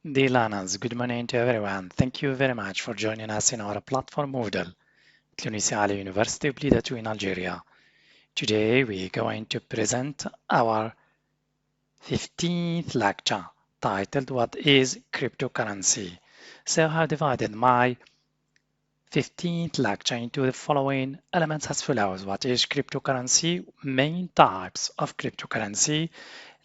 Dear learners, good morning to everyone. Thank you very much for joining us in our platform model at Tunisia Ali University of Blida in Algeria. Today we're going to present our 15th lecture titled What is Cryptocurrency? So I have divided my 15th lecture into the following elements as follows. What is cryptocurrency? Main types of cryptocurrency,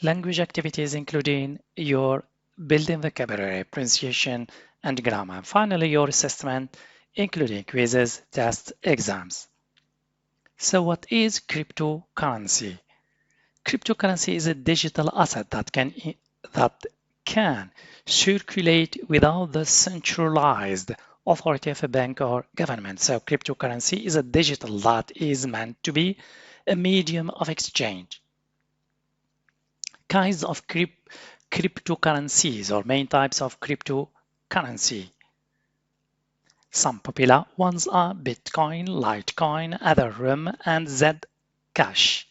language activities including your building vocabulary, pronunciation, and grammar. Finally, your assessment, including quizzes, tests, exams. So what is cryptocurrency? Cryptocurrency is a digital asset that can circulate without the centralized authority of a bank or government. So cryptocurrency is a digital that is meant to be a medium of exchange. Kinds of cryptocurrencies or main types of cryptocurrency. Some popular ones are Bitcoin, Litecoin, Ethereum, and Zcash.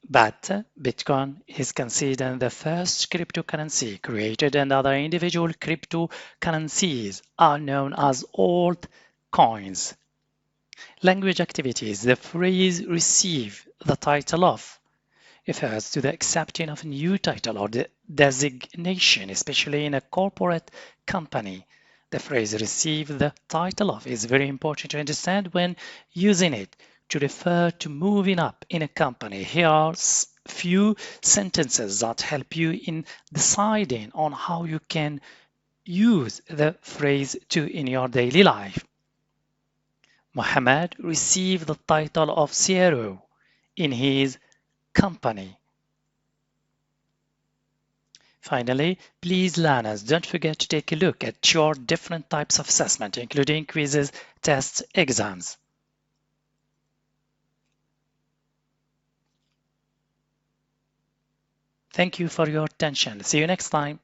But Bitcoin is considered the first cryptocurrency created, and other individual cryptocurrencies are known as altcoins. Language activities. The phrase receive the title of refers to the accepting of a new title or the designation, especially in a corporate company. The phrase receive the title of is very important to understand when using it to refer to moving up in a company. Here are few sentences that help you in deciding on how you can use the phrase in your daily life. Muhammad received the title of CRO in his company. Finally, please learners, don't forget to take a look at your different types of assessment, including quizzes, tests, exams. Thank you for your attention. See you next time.